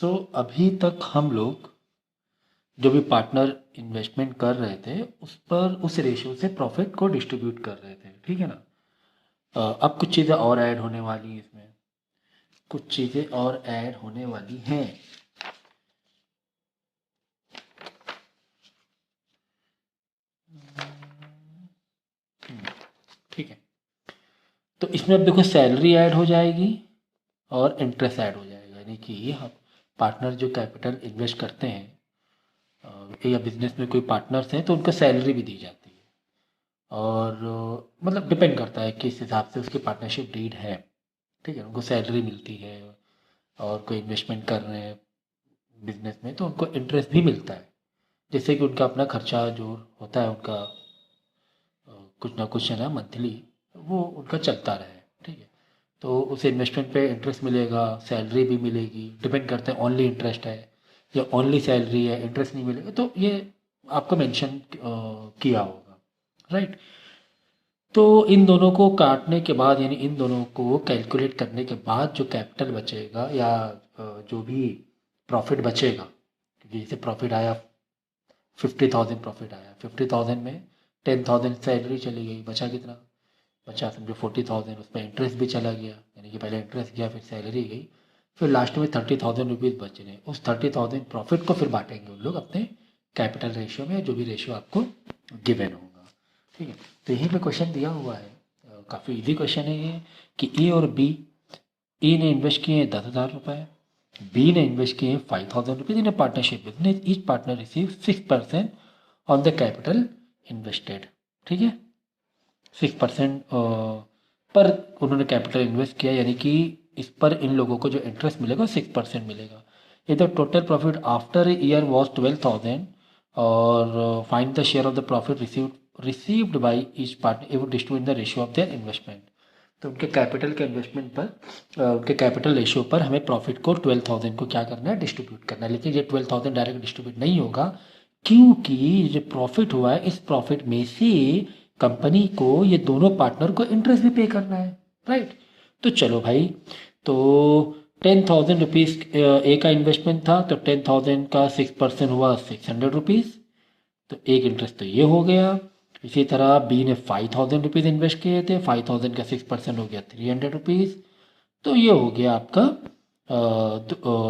अभी तक हम लोग जो भी पार्टनर इन्वेस्टमेंट कर रहे थे उस पर उस रेशियो से प्रॉफिट को डिस्ट्रीब्यूट कर रहे थे, ठीक है ना। अब कुछ चीज़ें और ऐड होने वाली हैं इसमें, कुछ चीज़ें और ऐड होने वाली हैं। ठीक है, तो इसमें अब देखो सैलरी ऐड हो जाएगी और इंटरेस्ट ऐड हो जाएगा, यानी कि हम पार्टनर जो कैपिटल इन्वेस्ट करते हैं या बिजनेस में कोई पार्टनर्स हैं तो उनको सैलरी भी दी जाती है। और मतलब डिपेंड करता है किस हिसाब से उसकी पार्टनरशिप डीड है, ठीक है। उनको सैलरी मिलती है और कोई इन्वेस्टमेंट कर रहे हैं बिजनेस में तो उनको इंटरेस्ट भी मिलता है, जिससे कि उनका अपना खर्चा जो होता है उनका कुछ ना कुछ है ना मंथली वो उनका चलता रहे, ठीक है। तो उस इन्वेस्टमेंट पे इंटरेस्ट मिलेगा, सैलरी भी मिलेगी, डिपेंड करता है ओनली इंटरेस्ट है या ओनली सैलरी है, इंटरेस्ट नहीं मिलेगा, तो ये आपको मेंशन किया होगा, राइट। तो इन दोनों को काटने के बाद यानी इन दोनों को कैलकुलेट करने के बाद जो कैपिटल बचेगा या जो भी प्रॉफिट बचेगा, क्योंकि जैसे प्रॉफिट आया 50,000, प्रॉफिट आया 50,000 में 10,000 सैलरी चली गई, बचा कितना, बचा समझो 40,000, उसमें इंटरेस्ट भी चला गया, यानी कि पहले इंटरेस्ट गया फिर सैलरी गई, फिर लास्ट में 30,000 रुपीज़ बच रहे। उस 30,000 प्रॉफिट को फिर बांटेंगे उन लोग अपने कैपिटल रेशियो में, जो भी रेशियो आपको गिवन होगा, ठीक है। तो यहीं पे क्वेश्चन दिया हुआ है, काफ़ी इजी क्वेश्चन है ये, कि ए और बी, ए ने इन्वेस्ट किए हैं 10,000 रुपये, बी ने इन्वेस्ट किए हैं 5,000 rupees in A partnership business, each partner receive 6% on the capital invested, ठीक है। 6% पर उन्होंने कैपिटल इन्वेस्ट किया, यानी कि इस पर इन लोगों को जो इंटरेस्ट मिलेगा 6% मिलेगा। ये the total profit after year was 12,000 और find the share of the profit received by each partner if distribute in the ratio of their investment. तो उनके कैपिटल के इन्वेस्टमेंट पर उनके कैपिटल रेशियो पर हमें प्रॉफिट को 12,000 को क्या करना है, डिस्ट्रीब्यूट करना है। लेकिन ये 12,000 डायरेक्ट डिस्ट्रीब्यूट नहीं होगा, क्योंकि जो प्रॉफिट हुआ है इस प्रॉफिट में से कंपनी को ये दोनों पार्टनर को इंटरेस्ट भी पे करना है, राइट। तो चलो भाई, तो 10,000 रुपीज़ ए का इन्वेस्टमेंट था, तो 10,000 का 6% हुआ 600 रुपीज़, तो एक इंटरेस्ट तो ये हो गया। इसी तरह बी ने 5,000 रुपीज़ इन्वेस्ट किए थे, 5,000 का 6% हो गया 300 रुपीज़, तो ये हो गया आपका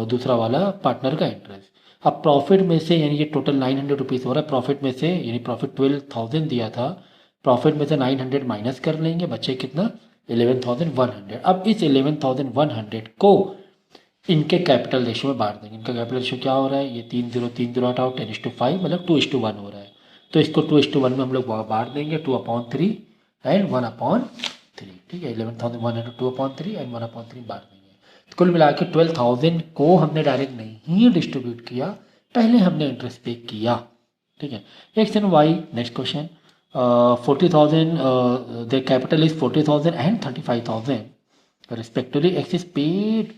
दूसरा वाला पार्टनर का इंटरेस्ट। अब प्रॉफिट में से यानी ये टोटल 900 रुपीज़ हो रहा है, प्रॉफिट में से यानी प्रॉफिट 12,000 दिया था, प्रॉफिट में से 900 माइनस कर लेंगे, बचे कितना, 11,100। अब इस 11,100 को इनके कैपिटल रेशियो में बांट देंगे। इनका कैपिटल रेशियो क्या हो रहा है, ये 3 0 हटाओ 10:5, मतलब 2:1 हो रहा है। तो इसको 2:1 में हम लोग बांट देंगे, 2/3 एंड 1/3, ठीक है। 11,100 2/3 एंड 1/3 बांट देंगे। तो कुल मिला के 12,000 को हमने डायरेक्ट नहीं डिस्ट्रीब्यूट किया, पहले हमने इंटरेस्ट पे किया, ठीक है। X and Y, next question, 40,000 the capital is 40,000 and 35,000 respectively. X is paid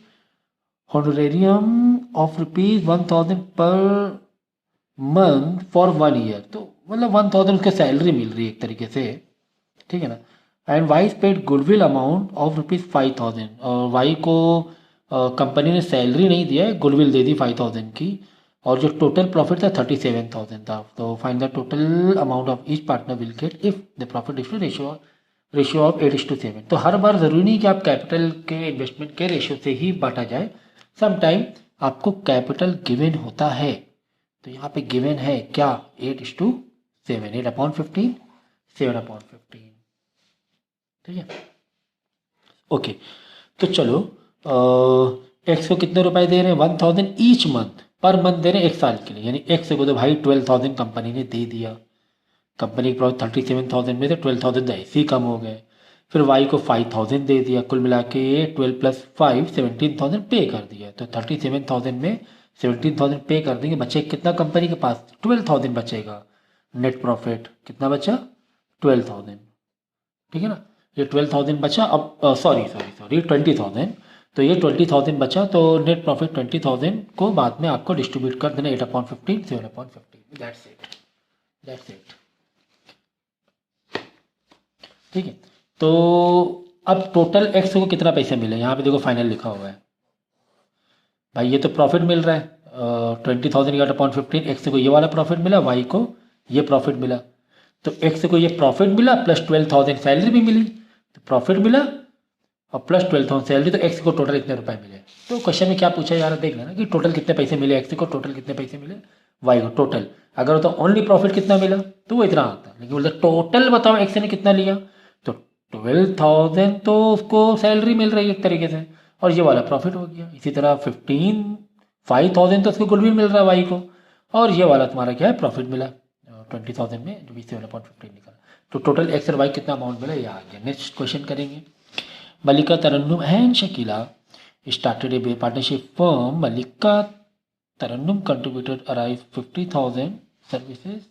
honorarium of ₹1,000 per month for 1 year, तो मतलब 1,000 उसका सैलरी मिल रही है एक तरीके से, ठीक है ना। And Y is paid goodwill amount of ₹5,000, और वाई को कंपनी ने सैलरी नहीं दिया है, गुडविल दे दी 5,000 की, और जो टोटल प्रॉफिट था 37,000 था। तो find the total amount of each partner will get if the profit is to ratio of 8:7। तो हर बार ज़रूरी नहीं कि आप कैपिटल के इन्वेस्टमेंट के रेशियो से ही बांटा जाए, समटाइम आपको कैपिटल गिवन होता है। तो यहाँ पे गिवन है क्या, 8:7, 8/15, 7/15, ठीक है। ओके, तो चलो एक्स को कितने रुपए दे रहे हैं, 1,000 ईच मंथ, पर मंथ दे रहे हैं एक साल के लिए, यानी एक्स को तो भाई 12,000 कंपनी ने दे दिया, कंपनी के प्रॉफिट 37,000 में थे, 12,000 तो ऐसे ही कम हो गए। फिर वाई को 5,000 दे दिया, कुल मिला के 12 + 5 17,000 पे कर दिया, तो 37,000 में 17,000 पे कर देंगे, बचे कितना कंपनी के पास, 12,000 बचेगा। नेट प्रॉफिट कितना बचा, 12,000, ठीक है ना। ये 12,000 बचा, अब सॉरी 20,000, तो ये 20,000 बचा, तो नेट प्रॉफिट 20,000 को बाद में आपको डिस्ट्रीब्यूट कर देना 8/15, 7/15, दैट्स इट, दैट्स इट, ठीक है। तो अब टोटल एक्स को कितना पैसे मिले, यहाँ पे देखो फाइनल लिखा हुआ है, भाई ये तो प्रॉफिट मिल रहा है 20,000 डिवाइड अपॉन 15, एक्स को ये वाला प्रॉफिट मिला, वाई को ये प्रॉफिट मिला। तो एक्स को ये प्रॉफिट मिला प्लस 12,000 सैलरी भी मिली, तो प्रॉफिट मिला और प्लस 12,000 सैलरी, तो एक्स को टोटल इतने रुपए मिले। तो क्वेश्चन में क्या पूछा यार, देख लेना कि टोटल कितने पैसे मिले एक्स को, टोटल कितने पैसे मिले वाई को, टोटल। अगर होता ओनली प्रॉफिट कितना मिला तो वो इतना आता, लेकिन बोलते टोटल बताओ एक्स ने कितना लिया, तो 12,000 तो उसको सैलरी मिल रही है एक तरीके से, और ये वाला प्रॉफिट हो गया। इसी तरह 5,000 तो उसको गुडविल मिल रहा है वाई को, और ये वाला तुम्हारा क्या है, प्रॉफिट मिला 20,000 में जो 27.15 निकला। तो टोटल एक्स और वाई कितना अमाउंट मिला ये आ गया। नेक्स्ट क्वेश्चन करेंगे। Malika, Tarannum and Shakila started a partnership firm. Malika Tarannum contributed around 50,000 services,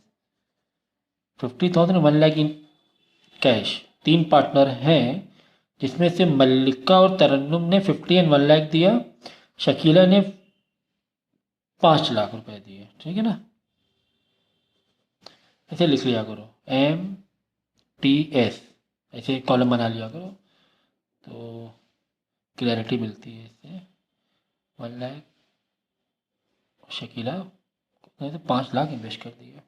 50,000 1 lakh in cash. 3 partner हैं जिसमें से मल्लिका और तरन्नुम ने 50 एंड 1 लाख दिया, शकीला ने 5 लाख रुपए दिए, ठीक है ना। ऐसे लिख लिया करो MTS, ऐसे कॉलम बना लिया करो तो क्लैरिटी मिलती है इससे। 1 लाख, शकीला तो 5 लाख इन्वेस्ट कर दिया।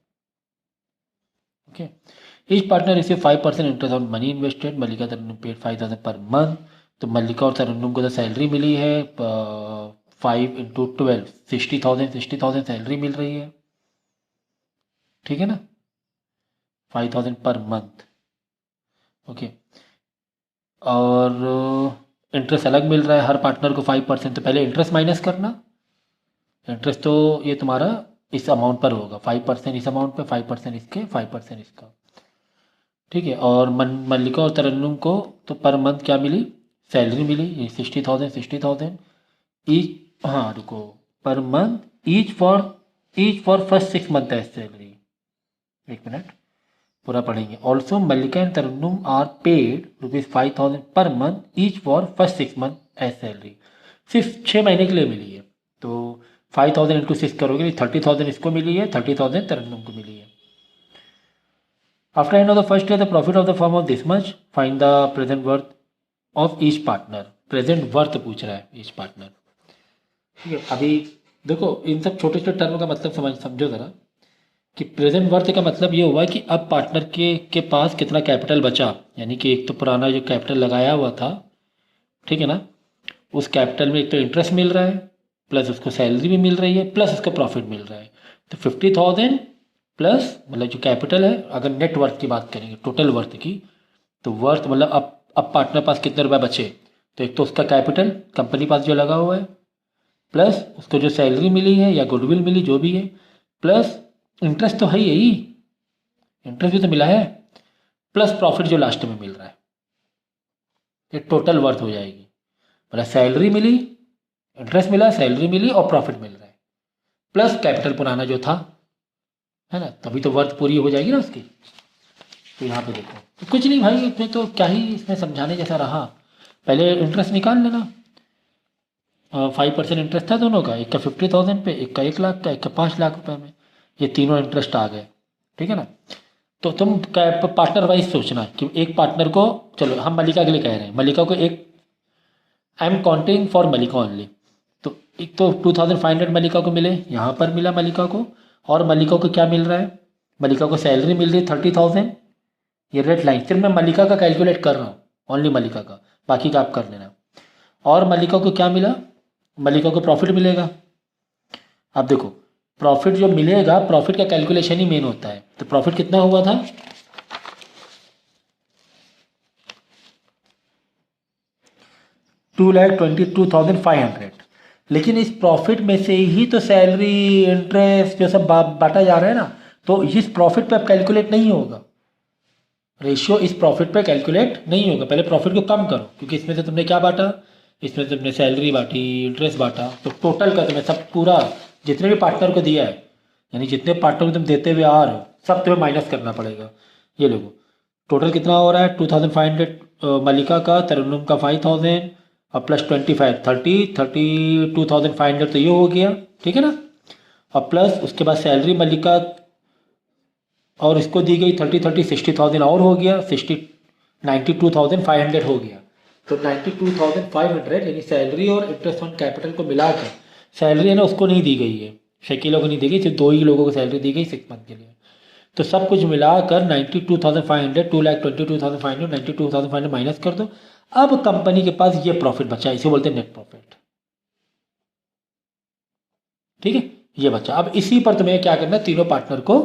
Okay, each partner receive 5% interest on money invested. Mallika Tarannum paid 5,000 per month. तो मल्लिका और तरन्नुम को तो सैलरी मिली है 5 इंटू 12 60,000 सैलरी मिल रही है, ठीक है ना, 5,000 पर मंथ। ओके, और इंटरेस्ट अलग मिल रहा है हर पार्टनर को 5%। तो पहले इंटरेस्ट माइनस करना, इंटरेस्ट तो ये तुम्हारा इस अमाउंट पर होगा, 5% इस अमाउंट पे, 5% इसके, 5% इसका, ठीक है। और मल्लिका और तरन्नुम को तो पर मंथ क्या मिली, सैलरी मिली, ये 60,000 ईच, हाँ रुको, per month each for first 6 month है सैलरी। एक मिनट पूरा पढ़ेंगे। Also Mallika and Tarannum are paid ₹5,000 per month each for first 6 month as salary. सिर्फ 6 महीने के लिए मिली है, तो 5,000 इंटू 6 करोगे 30,000 इसको मिली है, 30,000 तरन्नुम को मिली है। After end of the first year the profit of the firm of this much, find the present worth of each partner. Present worth पूछ रहा है ईच पार्टनर, ठीक है। अभी देखो इन सब छोटे छोटे टर्म का मतलब समझो ज़रा कि प्रेजेंट वर्थ का मतलब ये हुआ कि अब पार्टनर के पास कितना कैपिटल बचा, यानी कि एक तो पुराना जो कैपिटल लगाया हुआ था, ठीक है ना, उस कैपिटल में एक तो इंटरेस्ट मिल रहा है, प्लस उसको सैलरी भी मिल रही है, प्लस उसको प्रॉफिट मिल रहा है। तो 50,000 प्लस मतलब जो कैपिटल है, अगर नेट वर्थ की बात करेंगे टोटल वर्थ की, तो वर्थ मतलब अब पार्टनर पास कितने रुपए बचे, तो एक तो उसका कैपिटल कंपनी पास जो लगा हुआ है, प्लस उसको जो सैलरी मिली है या गुडविल मिली जो भी है, प्लस इंटरेस्ट तो है ही, इंटरेस्ट भी तो मिला है, प्लस प्रॉफिट जो लास्ट में मिल रहा है, ये टोटल वर्थ हो जाएगी। मतलब सैलरी मिली, इंटरेस्ट मिला, सैलरी मिली और प्रॉफिट मिल रहा है, प्लस कैपिटल पुराना जो था, है ना, तभी तो वर्थ पूरी हो जाएगी ना उसकी। तो यहाँ पे देखो तो कुछ नहीं भाई, इसमें तो क्या ही इसमें समझाने जैसा रहा। पहले इंटरेस्ट निकाल लेना, 5% इंटरेस्ट था दोनों का, एक का 50,000 पे, एक का 1 लाख का, एक का 5 लाख रुपए में, ये तीनों इंटरेस्ट आ गए, ठीक है ना। तो तुम पार्टनर वाइज सोचना कि एक पार्टनर को, चलो हम मल्लिका के लिए कह रहे हैं, मल्लिका को एक, I am counting for Mallika only, तो एक तो 2,500 मल्लिका को मिले, यहाँ पर मिला मल्लिका को, और मल्लिका को क्या मिल रहा है, मल्लिका को सैलरी मिल रही है 30,000, ये रेड लाइन, सिर्फ मैं मल्लिका का कैलकुलेट कर रहा हूँ, ओनली मल्लिका का, बाकी का आप कर लेना। और मल्लिका को क्या मिला, मल्लिका को प्रॉफिट मिलेगा। अब देखो प्रॉफिट जो मिलेगा, प्रॉफिट का कैलकुलेशन ही मेन होता है, तो प्रॉफिट कितना हुआ था, 2,22,500, लेकिन इस प्रॉफिट में से ही तो सैलरी इंटरेस्ट जो सब बांटा जा रहा है ना, तो इस प्रॉफिट पे अब कैलकुलेट नहीं होगा, रेशियो इस प्रॉफिट पे कैलकुलेट नहीं होगा। पहले प्रॉफिट को कम करो, क्योंकि इसमें से तुमने क्या बांटा, इसमें से तुमने सैलरी बांटी, इंटरेस्ट बांटा, तो टोटल का तुम्हें सब पूरा जितने भी पार्टनर को दिया है, यानी जितने पार्टनर को तुम देते हुए आ रहे हो, सब तुम्हें माइनस करना पड़ेगा। ये लोगों टोटल कितना हो रहा है, 2,500 मल्लिका का, तरन्नुम का 5,000 और प्लस 25 32,500, तो ये हो गया, ठीक है ना। और प्लस उसके बाद सैलरी मल्लिका और इसको दी गई 60,000 और हो गया, 92,500 हो गया। तो 92,500 यानी सैलरी और इंटरेस्ट ऑन कैपिटल को मिलाकर सैलरी है ना उसको नहीं दी गई है, शकीलों को नहीं दी गई, सिर्फ 2 ही लोगों को सैलरी दी गई 6 मंथ के लिए। तो सब कुछ मिलाकर 92,500, 2,22,500, 92,500 माइनस कर दो। अब कंपनी के पास ये प्रॉफिट बचा, इसे बोलते हैं नेट प्रॉफिट। ठीक है, ये बचा। अब इसी पर तुम्हें क्या करना है, तीनों पार्टनर को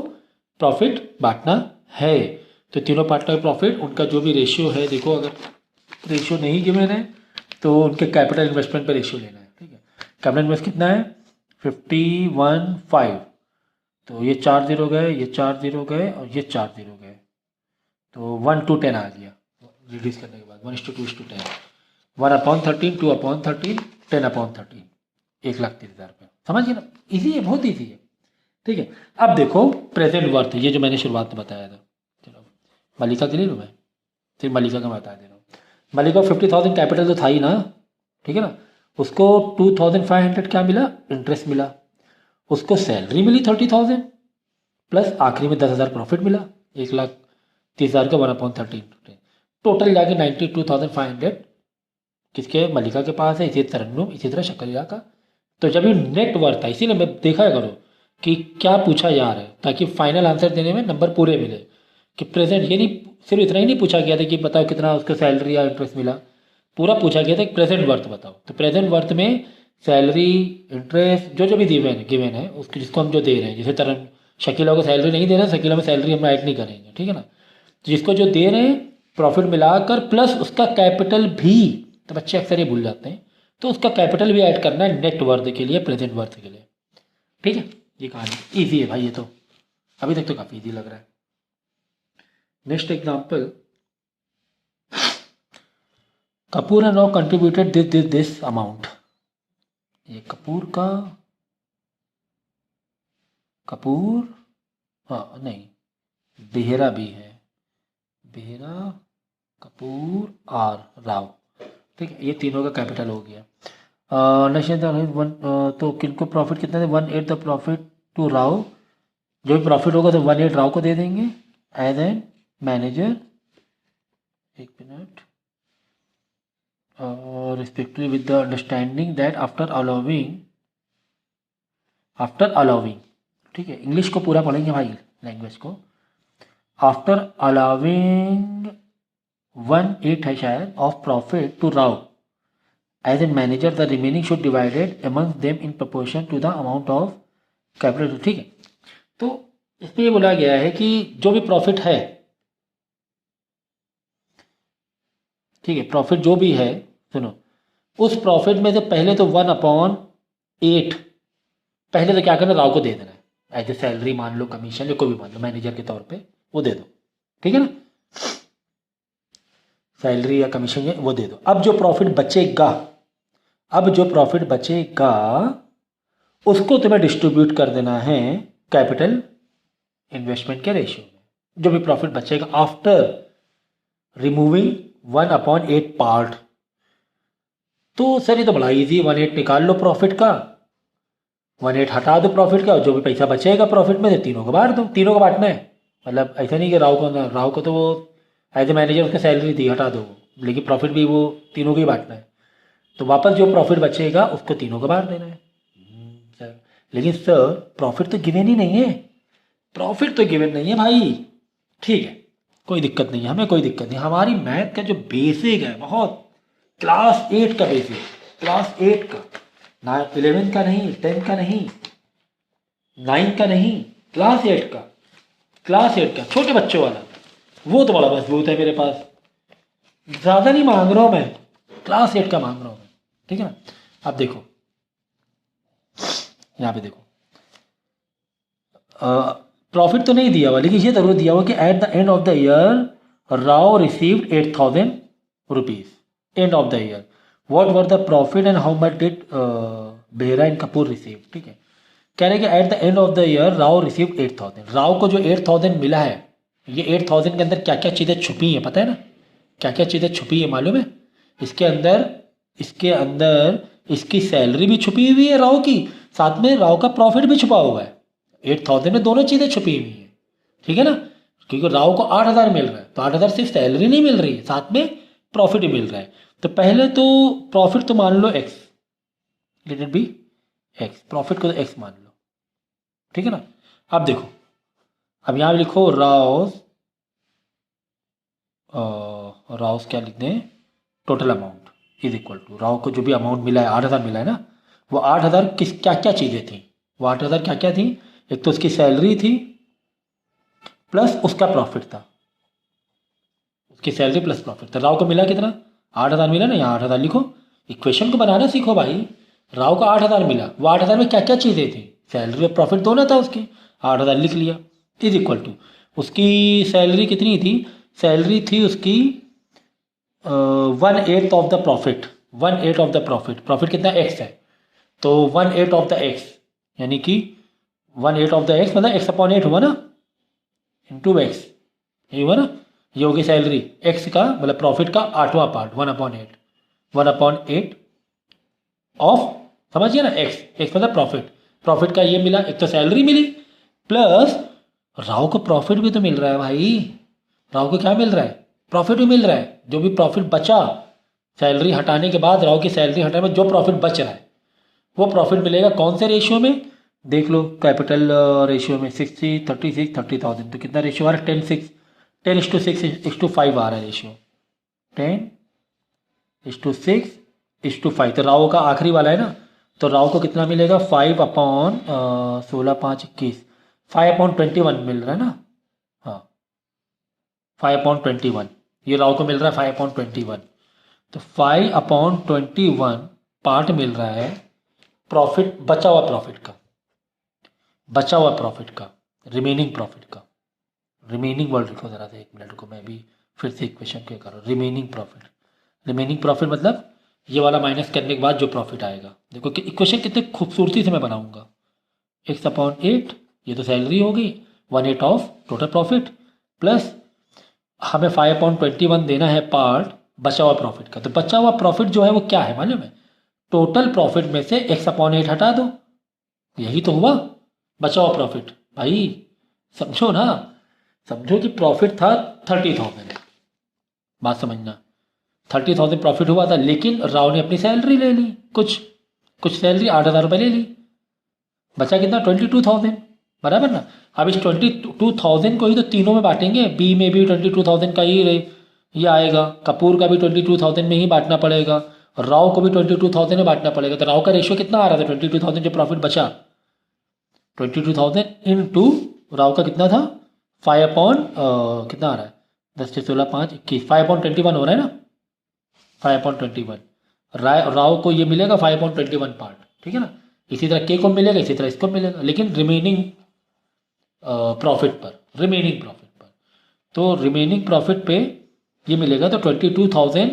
प्रॉफिट बांटना है। तो तीनों पार्टनर प्रॉफिट, उनका जो भी रेशियो है, देखो अगर रेशियो नहीं गिवन है तो उनके कैपिटल इन्वेस्टमेंट पर रेशियो लेना है। ठीक है, कैपिटल इन्वेस्ट कितना है 51.5, तो ये 4 0 गए, ये 4 0 गए और ये 4 0 गए, तो 1:10 आ गया रिड्यूस करने के बाद, 1:2:10, 1/13, 2/13, 10/13, 1,30,000 रुपये। समझिए ना, इजी है, बहुत इजी है। ठीक है, अब देखो प्रेजेंट वर्थ, ये जो मैंने शुरुआत में बताया था। चलो मलिका के लिए मैं फिर मलिका का बता दे रहा हूँ। मलिका 50,000 कैपिटल तो था ही ना, ठीक है ना, उसको 2,500 क्या मिला, इंटरेस्ट मिला, उसको सैलरी मिली 30,000 प्लस आखिरी में 10,000 प्रॉफिट मिला, 1,30,000 का 1/13, टोटल जाके 92,500 किसके, मलिका के पास है, इसी तरन्नुम, इसी तरह शक्करिया का। तो जब ये नेट वर्थ है, इसीलिए मैं देखा करो कि क्या पूछा जा रहा है, ताकि फाइनल आंसर देने में नंबर पूरे मिले। कि प्रेजेंट, ये नहीं सिर्फ इतना ही नहीं पूछा गया था कि बताओ कितना उसको सैलरी या इंटरेस्ट मिला, पूरा पूछा गया था कि प्रेजेंट वर्थ बताओ। तो प्रेजेंट वर्थ में सैलरी, इंटरेस्ट, जो भी गिवन है उसको, जिसको हम जो दे रहे हैं, जैसे तरन शकीला को सैलरी नहीं दे रहे हैं, शकीला में सैलरी हम ऐड नहीं करेंगे, ठीक है ना। तो जिसको जो दे रहे हैं प्रॉफिट मिलाकर प्लस उसका कैपिटल भी, तो बच्चे अक्सर ये भूल जाते हैं, तो उसका कैपिटल भी ऐड करना है नेट वर्थ के लिए, प्रेजेंट वर्थ के लिए। ठीक है, ये कहानी ईजी है भाई, ये तो अभी तक तो काफ़ी ईजी लग रहा है। Next example, Kapoor and Rao contributed this amount. ये कपूर का, कपूर, हाँ नहीं, बेहरा भी है, बेहरा, कपूर और राव। ठीक है, ये तीनों का कैपिटल हो गया। तो किनको प्रॉफिट कितना है, 1/8 द प्रॉफिट टू राव, जो भी प्रॉफिट होगा तो 1/8 राव को दे देंगे एज एन मैनेजर, एक minute, respectively with the understanding that after allowing, ठीक है, इंग्लिश को पूरा पढ़ेंगे भाई, लैंग्वेज को। आफ्टर अलाउिंग 1/8 है शायद of profit to Rao as an manager, the remaining should divided amongst them in proportion to the amount of capital. ठीक है, तो इसमें ये बोला गया है कि जो भी प्रॉफिट है, ठीक है, प्रॉफिट जो भी है, सुनो, उस प्रॉफिट में से पहले तो 1/8 पहले तो क्या करना, राव को दे देना है एज ए सैलरी, मान लो कमीशन, या कोई भी मान लो मैनेजर के तौर पे वो दे दो, ठीक है ना, सैलरी या कमीशन वो दे दो। अब जो प्रॉफिट बचेगा, उसको तुम्हें डिस्ट्रीब्यूट कर देना है कैपिटल इन्वेस्टमेंट के रेशियो में। जो भी प्रॉफिट बचेगा आफ्टर रिमूविंग 1/8 पार्ट, तो सर ये तो बड़ा इजी, 1/8 निकाल लो प्रॉफिट का, 1/8 हटा दो प्रॉफिट का, और जो भी पैसा बचेगा प्रॉफिट में से तीनों को बांट दो। तीनों को बांटना है, मतलब ऐसा नहीं कि राव को तो वो एज ए मैनेजर उसका सैलरी दी, हटा दो, लेकिन प्रॉफिट भी वो तीनों को ही बांटना है। तो वापस जो प्रॉफिट बचेगा उसको तीनों को बांट देना है। सर लेकिन सर प्रॉफिट तो गिवन ही नहीं है, प्रॉफिट तो गिवन नहीं है भाई। ठीक है, कोई दिक्कत नहीं है, हमें कोई दिक्कत नहीं, हमारी मैथ का जो बेसिक है, बहुत क्लास 8 का बेसिक, क्लास 8 का, ना 11 का नहीं, 10 का नहीं, 9 का नहीं, क्लास 8 का, छोटे बच्चों वाला, वो तो बड़ा मजबूत है मेरे पास। ज़्यादा नहीं मांग रहा हूँ मैं, क्लास 8 का मांग रहा हूँ मैं, ठीक है ना। अब देखो यहाँ पे देखो, प्रॉफिट तो नहीं दिया हुआ, लेकिन ये जरूर दिया हुआ कि at the end of the year Rao received 8,000 rupees, end of the year, what were the profit and how much did Behera and Kapoor receive. ठीक है, कह रहे हैं कि at the end of the year Rao received 8,000, Rao को जो 8,000 मिला है, ये 8,000 के अंदर क्या क्या चीज़ें छुपी हैं पता है ना, क्या क्या चीज़ें छुपी है मालूम है। इसके अंदर इसकी सैलरी भी छुपी हुई है राव की, साथ में राव का प्रॉफिट भी छुपा हुआ है। 8,000 में दोनों चीज़ें छुपी हुई हैं, ठीक है ना, क्योंकि राव को 8,000 मिल रहा है, तो 8,000 सिर्फ सैलरी नहीं मिल रही है, साथ में प्रॉफिट भी मिल रहा है। तो पहले तो प्रॉफिट तो मान लो x, let it be x, profit को तो एक्स मान लो, ठीक है ना। अब देखो, अब यहाँ लिखो राउस क्या लिख दें, total amount is equal to Rao को जो भी अमाउंट मिला है 8,000 मिला है ना, वो 8,000 किस क्या क्या चीज़ें थी, वो 8,000 क्या क्या थी, एक तो उसकी सैलरी थी प्लस उसका प्रॉफिट था, उसकी सैलरी प्लस प्रॉफिट था। राव को मिला कितना, 8,000 मिला ना, यहाँ 8,000 लिखो, इक्वेशन को बनाना सीखो भाई। राव को 8,000 मिला, वो 8,000 में क्या क्या चीज़ें थी, सैलरी और प्रॉफिट दोनों था उसके, 8,000 लिख लिया इज इक्वल टू उसकी सैलरी कितनी थी, सैलरी थी उसकी 1/8 of the profit, 1/8 of the profit, profit कितना एक्स है, तो 1/8 ऑफ द एक्स, यानी कि 1/8 ऑफ द एक्स मतलब एक्स अपॉन 8 हुआ ना, इंटू एक्स, ये हुआ ना, ये होगी सैलरी, एक्स का मतलब प्रॉफिट का 8वां पार्ट, 1/8, 1/8 ऑफ, समझिए ना, एक्स, एक्स मतलब प्रॉफिट, प्रॉफिट का ये मिला, एक तो सैलरी मिली प्लस राव को प्रॉफिट भी तो मिल रहा है भाई, राव को क्या मिल रहा है, प्रॉफिट भी मिल रहा है, जो भी प्रॉफिट बचा सैलरी हटाने के बाद, राव की सैलरी हटाने में जो प्रॉफिट बच रहा है वो प्रॉफिट मिलेगा कौन से रेशियो में, देख लो कैपिटल रेशियो में, 60 36 30,000, तो कितना रेशियो आ रहा है, 10:6, 10:6:5 आ रहा है रेशियो, 10:6:5, तो राव का आखिरी वाला है ना, तो राव को कितना मिलेगा, 5/16 5 21, 5/21 मिल रहा है ना, हाँ 5/21, ये राव को मिल रहा है 5/21, तो 5/21 पार्ट मिल रहा है प्रॉफिट, बचा हुआ प्रॉफिट का, बचा हुआ प्रॉफिट का, रिमेनिंग प्रॉफिट का, रिमेनिंग वर्ड लिखो ज़रा से, 1 मिनट को मैं भी फिर से इक्वेशन क्या करूँ, रिमेनिंग प्रॉफिट, रिमेनिंग प्रॉफिट मतलब ये वाला माइनस करने के बाद जो प्रॉफिट आएगा, देखो कि इक्वेशन कितने खूबसूरती से मैं बनाऊंगा, x/8 ये तो सैलरी हो गई, 1/8 ऑफ टोटल प्रॉफिट प्लस हमें 5/21 देना है पार्ट बचा हुआ प्रॉफिट का, तो बचा हुआ प्रॉफिट जो है वो क्या है मालूम है, टोटल प्रॉफिट में से x/8 हटा दो, यही तो हुआ बचा हुआ प्रॉफिट भाई, समझो ना, समझो कि प्रॉफिट था 30,000, बात समझना, 30,000 प्रॉफिट हुआ था, लेकिन राव ने अपनी सैलरी ले ली, कुछ सैलरी 8,000 रुपये ले ली, बचा कितना 22,000, बराबर ना। अब इस 22,000 को ही तो तीनों में बांटेंगे, बी में भी 22,000 का ही ये आएगा, कपूर का भी 22,000 में ही बांटना पड़ेगा, राव को भी 22,000 में बांटना पड़ेगा, तो राव का रेशियो कितना आ रहा था, 22,000 जो प्रॉफिट बचा, 22,000 इंटू राव का कितना था, 5/कितना आ रहा है, 10/16 5 21, 5/21 हो रहा है ना, 5/21, राव को ये मिलेगा 5/21 पार्ट, ठीक है ना, इसी तरह के को मिलेगा, इसी तरह इसको मिलेगा, लेकिन रिमेनिंग प्रॉफिट पर, रिमेनिंग प्रॉफिट पर, तो रिमेनिंग प्रॉफिट पे ये मिलेगा, तो 22,000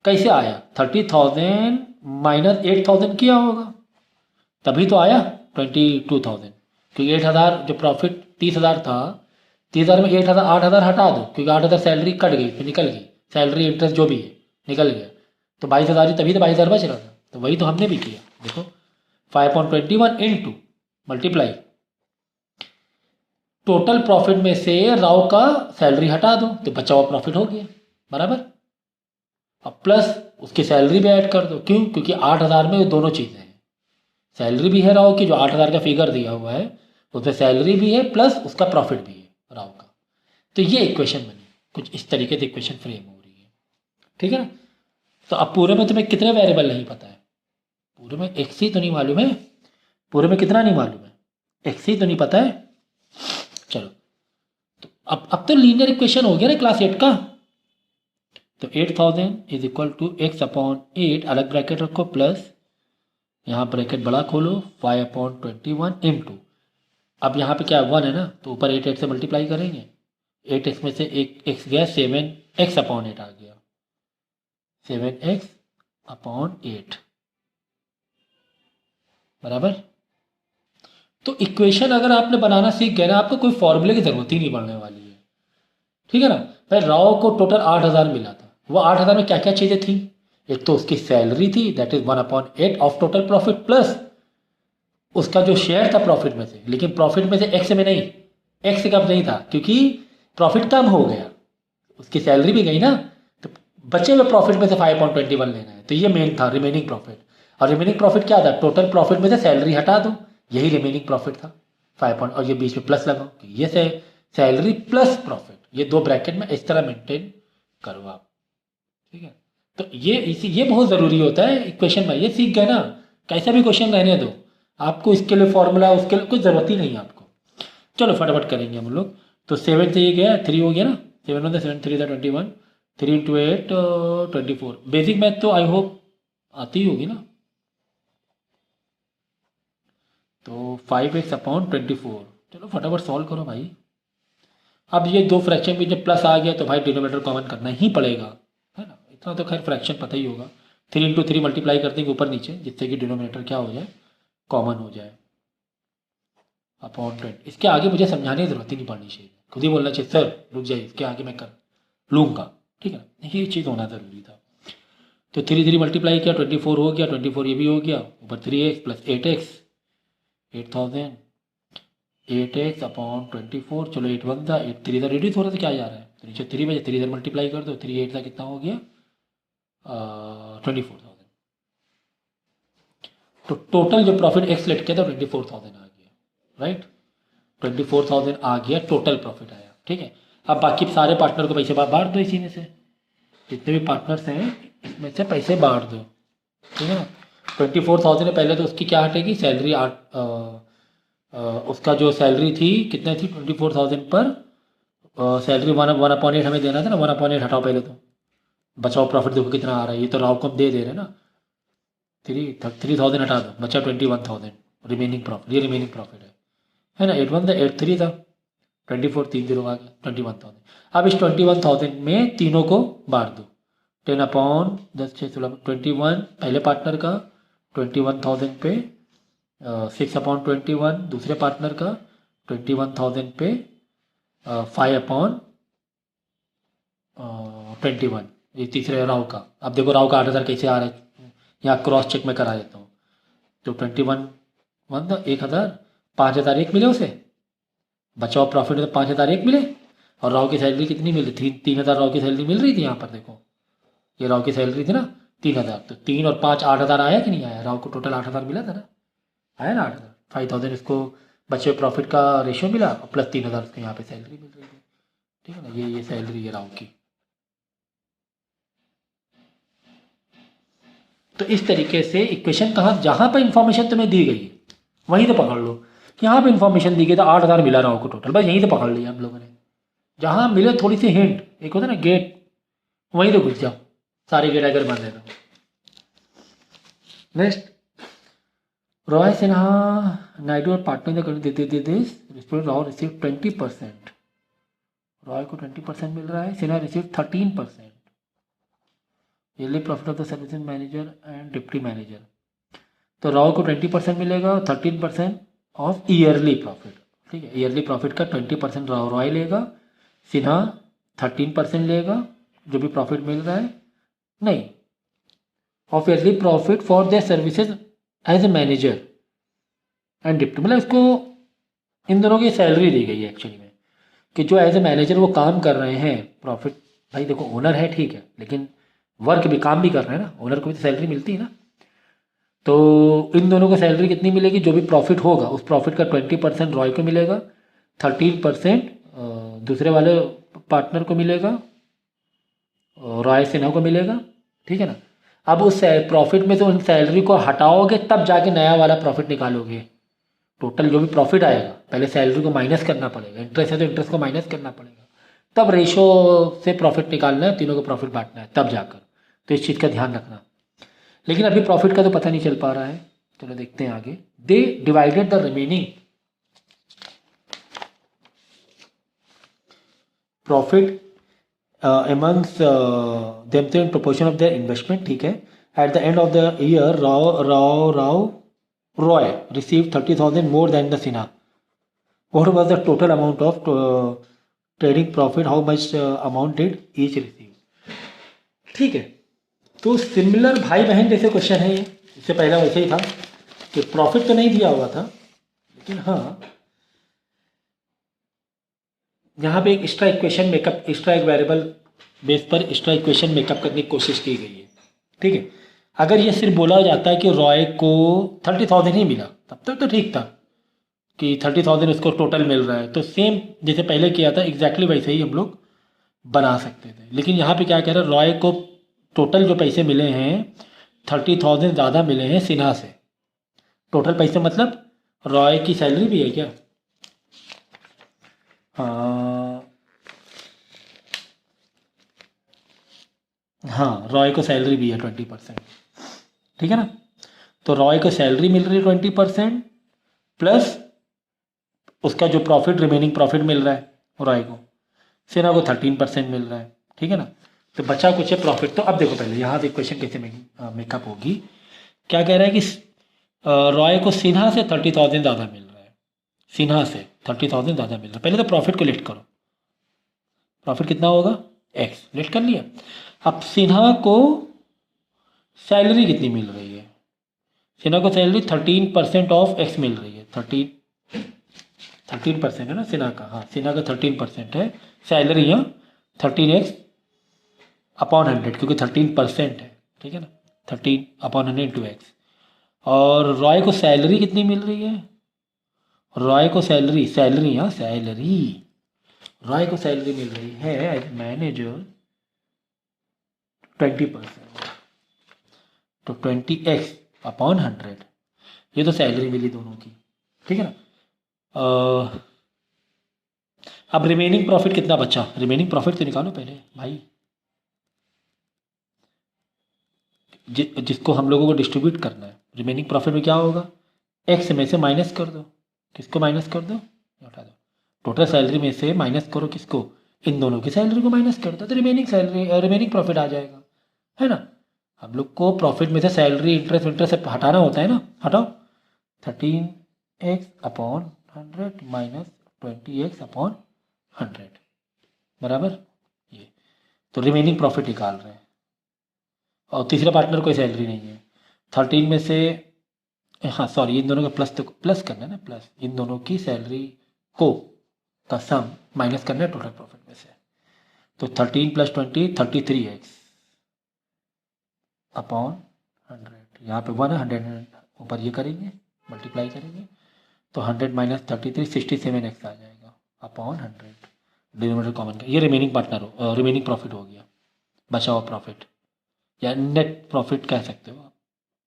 कैसे आया, 30,000 माइनस 8,000 किया होगा तभी तो आया 22,000, क्योंकि 8,000 जो प्रॉफिट 30,000 था, 30,000 में 8,000 हटा दो, क्योंकि 8,000 सैलरी कट गई, फिर निकल गई, सैलरी इंटरेस्ट जो भी है निकल गया, तो 22,000 ही, तभी तो 22,000 बच रहा था, तो वही तो हमने भी किया, देखो 5/21 इंटू मल्टीप्लाई टोटल प्रॉफिट में से राव का सैलरी हटा दो, तो बचा हुआ प्रॉफिट हो गया, बराबर, अब प्लस उसकी सैलरी भी ऐड कर दो, क्यों, क्योंकि 8,000 में दोनों चीज़ें हैं, सैलरी भी है राव की, जो 8,000 का फिगर दिया हुआ है उसमें सैलरी भी है प्लस उसका प्रॉफिट भी है राव का, तो ये इक्वेशन बनी, कुछ इस तरीके से इक्वेशन फ्रेम हो रही है, ठीक है ना। तो अब पूरे में तुम्हें कितने वेरिएबल नहीं पता है, पूरे में एक्स ही तो नहीं मालूम है, पूरे में कितना नहीं मालूम है, एक्स ही तो नहीं पता है, चलो, तो अब तो लीनियर इक्वेशन हो गया ना क्लास 8 का, तो 8,000 इज इक्वल टू x/8, अलग ब्रैकेट रखो प्लस यहाँ ब्रैकेट बड़ा खोलो 5/21 इंटू, अब यहाँ पे क्या 1 है ना, तो ऊपर 8 से मल्टीप्लाई करेंगे, 8x में से एक x गया, 7x/8 आ गया, 7x/8 बराबर। तो इक्वेशन अगर आपने बनाना सीख गए ना, आपको कोई फॉर्मूले की जरूरत ही नहीं पड़ने वाली है, ठीक है ना। भाई राव को टोटल 8,000 मिला था, वो 8,000 में क्या क्या चीज़ें थी, एक तो उसकी सैलरी थी, that is 1/8 of total profit, plus उसका जो शेयर था प्रॉफिट में से, लेकिन प्रॉफिट में से एक्स में नहीं, एक्स कब नहीं था, क्योंकि प्रॉफिट कम हो गया, उसकी सैलरी भी गई ना, तो बचे हुए प्रॉफिट में से 5/21 लेना है, तो ये मेन था रिमेनिंग प्रॉफिट। और रिमेनिंग प्रॉफिट क्या था, टोटल प्रॉफिट में से सैलरी हटा दो, यही रिमेनिंग प्रॉफिट था 5 पॉइंट, और ये बीच में प्लस लगाओ, ये सैलरी प्लस प्रॉफिट, ये दो ब्रैकेट में इस तरह मेंटेन करो आप, ठीक है। तो ये बहुत ज़रूरी होता है इक्वेशन में, ये सीख गए ना, कैसा भी क्वेश्चन रहने दो, आपको इसके लिए फॉर्मूला उसके लिए कोई ज़रूरत ही नहीं है आपको। चलो फटाफट करेंगे हम लोग। तो 7 से ये गया 3 हो गया ना, 7 1 7 3 21, 3 इंटू 8 24। बेसिक मैथ तो आई होप आती ही होगी ना। तो 5x अपॉन 24, चलो फटाफट सॉल्व करो भाई। अब ये दो फ्रैक्शन में जब प्लस आ गया तो भाई डिनोमिनेटर कॉमन करना ही पड़ेगा, है ना, इतना तो खैर फ्रैक्शन पता ही होगा। 3 इंटू 3 मल्टीप्लाई कर देंगे ऊपर नीचे, जिससे कि डिनोमिनेटर क्या हो जाए, कॉमन हो जाए, अपॉन 20। इसके आगे मुझे समझाने की जरूरत ही नहीं पड़नी चाहिए, खुद ही बोलना चाहिए सर रुक जाइए इसके आगे मैं कर लूँगा, ठीक है, ये चीज़ होना ज़रूरी था। तो 3 3 मल्टीप्लाई किया 24 हो गया, 24 ये भी हो गया, ऊपर 3x plus 8x, 8000, 8x upon 24। चलो 8 1 था, 8 3 था, रिड्यूस हो रहा था क्या जा रहा है, तो नीचे 3 बजे 3 इधर मल्टीप्लाई कर दो, 3 8 था कितना हो गया 24,000। तो टोटल जो प्रॉफिट एक्स लेट किया था 24,000 आ गया, राइट, 24,000 आ गया टोटल प्रॉफिट आया, ठीक है। अब बाकी सारे पार्टनर को पैसे बांट दो, इसी में से जितने भी पार्टनर्स हैं इसमें से पैसे बांट दो, ठीक है ना। 24,000 है, पहले तो उसकी क्या हटेगी सैलरी, उसका जो सैलरी थी कितने थी 24,000 पर, सैलरी 1/8 हमें देना था ना, 1/8 हटाओ पहले, तो बचाओ प्रॉफिट देखो कितना आ रहा है, ये तो राव को हम दे रहे हैं ना, 3,000 हटा दो, बचा 21,000 रिमेनिंग प्रॉफिट, ये रिमेनिंग प्रॉफिट है ना। 8 1 था, 8 3 था, 24 3 0 आ गया 21,000। अब इस 21,000 में तीनों को बांट दो, 10 अपॉन 10 6 16 21 पहले पार्टनर का, 21,000 पे 6 अपॉन 21 दूसरे पार्टनर का, 21,000 पे 5 अपॉन 21 ये तीसरे राव का। अब देखो राव का 8,000 कैसे आ रहा है, यहाँ क्रॉस चेक में करा देता हूँ। तो 21 1 था, 1,000, 5,000 एक मिले उसे, बचाओ प्रॉफिट में तो 5,000 एक मिले, और राव की सैलरी कितनी मिल रही थी, 3,000 राव की सैलरी मिल रही थी यहाँ पर देखो, ये राव की सैलरी थी ना 3,000, तो 3 और 5 8,000 आया कि नहीं आया, राव को टोटल 8,000 मिला था ना, आया ना 8,000, 5,000 इसको बचे प्रॉफिट का रेशियो मिला, और प्लस 3,000 उसको यहाँ पे सैलरी मिल रही थी, ठीक है ना, ये सैलरी है राव की। तो इस तरीके से इक्वेशन कहाँ, जहाँ पर इंफॉर्मेशन तुम्हें दी गई है वहीं तो पकड़ लो, कि यहाँ पे इंफॉर्मेशन दी गई तो 8,000 मिला राव को टोटल, बस यहीं तो पकड़ लिया हम लोगों ने, जहाँ मिले थोड़ी सी हिंट, एक होता है ना गेट, वहीं तो घुस जाओ, सारे गेट अगर बंद है तो। नेक्स्ट, रॉय सिन्हा नायडू और partner this Rao receive 20%, Roy को 20% मिल रहा है, Sinha receive 13%, yearly profit of the service manager and deputy manager. तो राव को 20% मिलेगा, 13% ऑफ ईयरली प्रॉफिट, ठीक है, ईयरली प्रॉफिट का 20% रॉय लेगा, सिन्हा 13% लेगा जो भी प्रॉफिट मिल रहा है, नहीं, of yearly profit for their services as a manager and deputy, मतलब इसको इन दोनों की सैलरी दी गई है एक्चुअली में, कि जो एज ए मैनेजर वो काम कर रहे हैं, प्रॉफिट, भाई देखो ओनर है ठीक है, लेकिन वर्क भी, काम भी कर रहे हैं ना, ओनर को भी तो सैलरी मिलती है ना। तो इन दोनों को सैलरी कितनी मिलेगी, जो भी प्रॉफिट होगा उस प्रॉफिट का 20% रॉय को मिलेगा, 13% दूसरे वाले पार्टनर को मिलेगा, रॉय सिन्हा को मिलेगा, ठीक है ना। अब उस प्रॉफिट में से उन सैलरी को हटाओगे तब जाके नया वाला प्रॉफिट निकालोगे, टोटल जो भी प्रॉफिट आएगा पहले सैलरी को माइनस करना पड़ेगा, इंटरेस्ट है तो इंटरेस्ट को माइनस करना पड़ेगा, तब रेशो से प्रॉफिट निकालना है, तीनों को प्रॉफिट बांटना है तब जाकर, तो इस चीज़ का ध्यान रखना। लेकिन अभी प्रॉफिट का तो पता नहीं चल पा रहा है, चलो देखते हैं आगे। They divided the remaining profit amongst them in proportion of their investment, ठीक है। At the end of the year, Roy received 30,000 more than the Sinha. What was the total amount of trading profit? How much amount did each receive? ठीक है, तो similar भाई बहन जैसे question है ये, इससे पहला वैसे ही था कि प्रॉफिट तो नहीं दिया हुआ था, लेकिन हाँ यहाँ पे एक एक्स्ट्रा इक्वेशन मेकअप, एक्स्ट्रा एक वेरिएबल बेस पर एक्स्ट्रा इक्वेशन मेकअप करने की कोशिश की गई है, ठीक है। अगर ये सिर्फ बोला जाता कि रॉय को 30,000 ही मिला तब तक तो ठीक था कि 30,000 उसको टोटल मिल रहा है, तो सेम जैसे पहले किया था एग्जैक्टली वैसे ही हम लोग बना सकते थे। लेकिन यहाँ पे क्या कह रहे हैं, रॉय को टोटल जो पैसे मिले हैं 30,000 ज़्यादा मिले हैं सिन्हा से। टोटल पैसे मतलब रॉय की सैलरी भी है क्या? हाँ, रॉय को सैलरी भी है 20%, ठीक है ना। तो रॉय को सैलरी मिल रही है 20% प्लस उसका जो प्रॉफिट रिमेनिंग प्रॉफिट मिल रहा है रॉय को, सिन्हा को 13% मिल रहा है, ठीक है ना। तो बचा कुछ है प्रॉफिट। तो अब देखो पहले यहाँ से क्वेश्चन कैसे मेकअप होगी। क्या कह रहा है कि रॉय को सिन्हा से 30,000 ज़्यादा मिल रहा है, सिन्हा से 30,000 ज़्यादा मिल रहा है। पहले तो प्रॉफिट को लिस्ट करो, प्रॉफिट कितना होगा एक्स, लिस्ट कर लिया। अब सिन्हा को सैलरी कितनी मिल रही है, सिन्हा को सैलरी 13% ऑफ एक्स मिल रही है, 13% है ना सिन्हा का, हाँ सिन्हा का 13% है सैलरी, यहाँ 13x अपॉन 100 क्योंकि 13% है, ठीक है ना, 13/100 इंटू एक्स। और रॉय को सैलरी कितनी मिल रही है, रॉय को सैलरी सैलरी हाँ सैलरी, रॉय को सैलरी मिल रही है एज मैनेजर 20%, तो 20x/100, ये तो सैलरी मिली दोनों की, ठीक है ना। अब रिमेनिंग प्रॉफिट कितना बचा, रिमेनिंग प्रॉफिट तो निकालो पहले भाई, जिसको हम लोगों को डिस्ट्रीब्यूट करना है। रिमेनिंग प्रॉफिट में क्या होगा, एक्स में से माइनस कर दो, किसको माइनस कर दो, हटा दो, टोटल सैलरी में से माइनस करो किसको, इन दोनों की सैलरी को माइनस कर दो, तो रिमेनिंग सैलरी रिमेनिंग प्रॉफिट आ जाएगा, है ना। हम लोग को प्रॉफिट में से सैलरी इंटरेस्ट इंटरेस्ट से हटाना होता है ना, हटाओ 13x/100 माइनस 20x/100 बराबर ये, तो रिमेनिंग प्रॉफिट निकाल रहे हैं। और तीसरे पार्टनर कोई सैलरी नहीं है, 13 में से, हाँ सॉरी इन दोनों का प्लस, तो प्लस करना है ना, प्लस इन दोनों की सैलरी को का सम माइनस करना है टोटल प्रॉफिट में से, तो 13 + 20 33x/100, यहाँ पे 1 है 100 ऊपर ये करेंगे मल्टीप्लाई करेंगे, तो 100 माइनस 33 67x आ जाएगा अपॉन 100, डिनोमिनेटर कॉमन का, ये रिमेनिंग पार्टनर हो, रिमेनिंग प्रॉफिट हो गया, बचा हुआ प्रॉफिट या नेट प्रॉफिट कह सकते हो आप,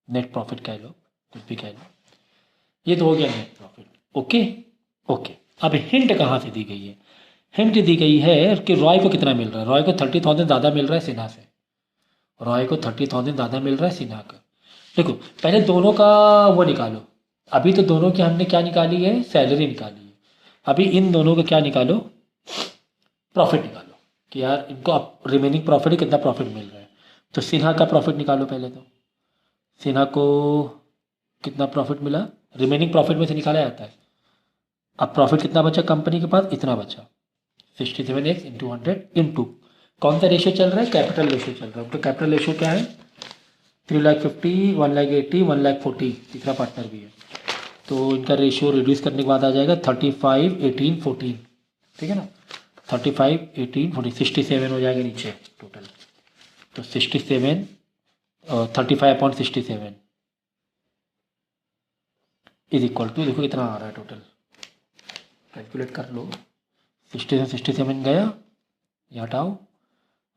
नेट प्रॉफिट कह लो, कुछ भी कह लो, ये तो हो गया नेट प्रॉफिट। ओके ओके, अब हिंट कहाँ से दी गई है, हिंट दी गई है कि रॉय को कितना मिल रहा है, रॉय को 30,000 ज़्यादा मिल रहा है सिन्हा से, रॉय को 30,000 ज़्यादा मिल रहा है सिन्हा का। देखो पहले दोनों का वो निकालो, अभी तो दोनों की हमने क्या निकाली है, सैलरी निकाली है, अभी इन दोनों का क्या निकालो, प्रॉफिट निकालो कि यार इनको अब रिमेनिंग प्रॉफिट कितना प्रॉफिट मिल रहा है। तो सिन्हा का प्रॉफिट निकालो पहले, तो सिन्हा को कितना प्रॉफिट मिला, रिमेनिंग प्रॉफिट में से निकाला जाता है। अब प्रॉफिट कितना बचा कंपनी के पास, इतना बचा 67x इंटू 100 इंटू कौन सा रेशियो चल रहा है, कैपिटल रेशियो चल रहा है। तो कैपिटल रेशियो क्या है, 3,50,000 1,80,000 1,40,000, तीसरा पार्टनर भी है, तो इनका रेशियो रिड्यूस करने के बाद आ जाएगा 35 18 14, ठीक है ना, 35 18 14 67 हो जाएगा नीचे टोटल, तो 67 35/67 इज इक्वल टू, देखो कितना आ रहा है टोटल, कैलकुलेट कर लो, 67 गया, ये हटाओ,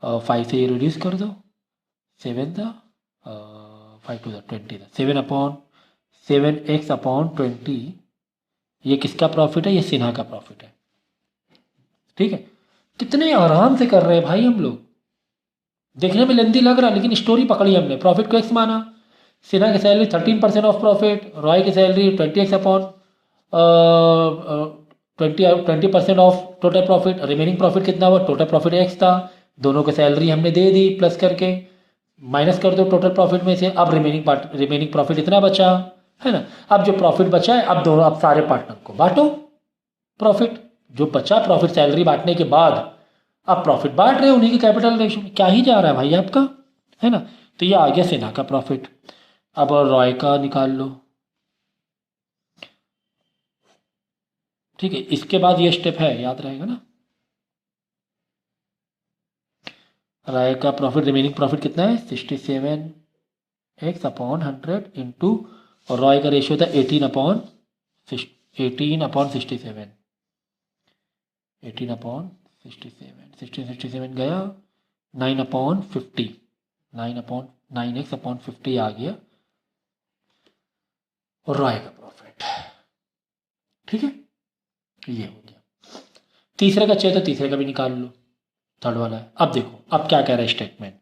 5 से ये रिड्यूस कर दो, 7 था, 5 2 20 था, 7/7x/20, ये किसका प्रॉफिट है, ये सिन्हा का प्रॉफिट है, ठीक है। कितने आराम से कर रहे हैं भाई हम लोग, देखने में लेंथी लग रहा है लेकिन स्टोरी पकड़ी हमने, प्रॉफिट को एक्स माना, सिन्हा की सैलरी 13% ऑफ प्रॉफिट, रॉय की salary 20x/20 20% of total profit, remaining profit कितना हुआ, टोटल प्रॉफिट एक्स था, दोनों की सैलरी हमने दे दी प्लस करके, माइनस कर दो टोटल प्रॉफिट में से, अब रिमेनिंग प्रॉफिट इतना बचा, है ना। अब जो प्रॉफिट बचा है, अब दोनों, अब सारे पार्टनर को बांटो प्रॉफिट, जो बचा प्रॉफिट सैलरी बांटने के बाद, अब प्रॉफिट बांट रहे हो उन्हीं के कैपिटल रेशियो में, क्या ही जा रहा है भाई आपका, है ना। तो ये आ गया सिन्हा का प्रॉफिट। अब रॉय का निकाल लो, ठीक है, इसके बाद ये स्टेप है, याद रहेगा ना। रॉय का प्रॉफिट, रिमेनिंग प्रॉफिट कितना है 67 एक्स अपॉन 100 इंटू, और रॉय का रेशियो था 18/67, 18/67 गया, 9/50, 9/9x/50 आ गया, और रॉय का प्रॉफिट। ठीक है, ये हो गया। तीसरे का चाहिए तो तीसरे का भी निकाल लो, थर्ड वाला है। अब देखो, अब क्या कह रहा है स्टेटमेंट,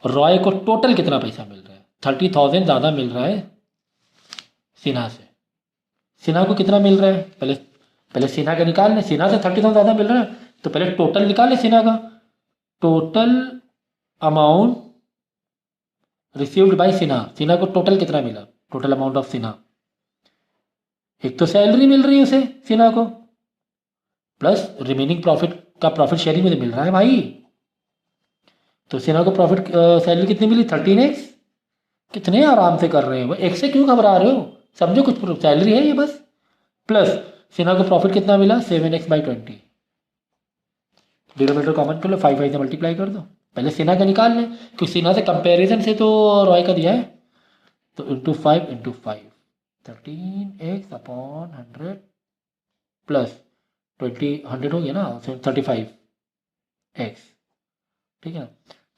रॉय को टोटल कितना पैसा मिल रहा है, 30,000 ज़्यादा मिल रहा है सिन्हा से। सिन्हा को कितना मिल रहा है, पहले सिन्हा का निकाल लें। सिन्हा से 30,000 ज़्यादा मिल रहा है तो पहले टोटल निकाल लें सिन्हा का। Total amount received by Sinha, Sinha को टोटल कितना मिला, टोटल अमाउंट ऑफ सिन्हा, एक तो सैलरी मिल रही है उसे सिन्हा को, प्लस रिमेनिंग प्रॉफिट का प्रॉफिट शेयरिंग में मिल रहा है भाई। तो सिन्हा को प्रॉफिट सैलरी कितनी मिली, 13x। कितने आराम से कर रहे हैं, एक से क्यों घबरा रहे हो, समझो कुछ सैलरी है ये बस। प्लस सिन्हा को प्रॉफिट कितना मिला, 7x/20। डिनोमिनेटर कॉमन कर लो, 5 से मल्टीप्लाई कर दो। पहले सिन्हा का निकाल लें क्योंकि सिन्हा से कंपैरिजन से तो रॉय का दिया है, तो इंटू 5 13x/100 प्लस 100 हो गया ना, 35x। ठीक है,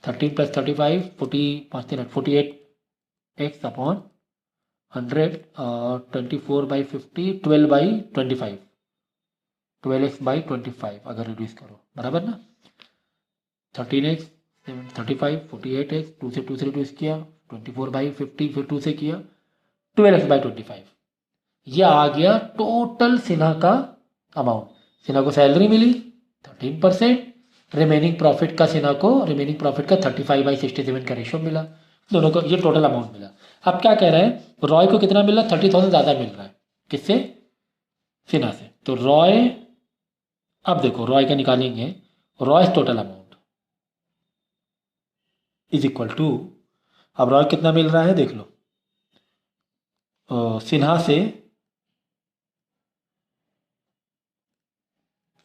13 + 35 48x/100 और 24/50 12/25, 12x/25 अगर रिड्यूस करो, बराबर ना। 13x 35 48x, 2 से रिड्यूस किया, 24/50 फिर 2 से किया, 12x/25। ये आ गया टोटल सिन्हा का अमाउंट। सिन्हा को सैलरी मिली 13%, रिमेनिंग प्रॉफिट का सिन्हा को रिमेनिंग प्रॉफिट का 35/67 का रेशियो मिला, दोनों को ये टोटल अमाउंट मिला। अब क्या कह रहा है, रॉय को कितना मिल रहा है, 30,000 ज़्यादा मिल रहा है, किससे, सिन्हा से। तो रॉय, अब देखो रॉय का निकालेंगे, Roy total amount is equal to, अब रॉय कितना मिल रहा है देख लो, सिन्हा से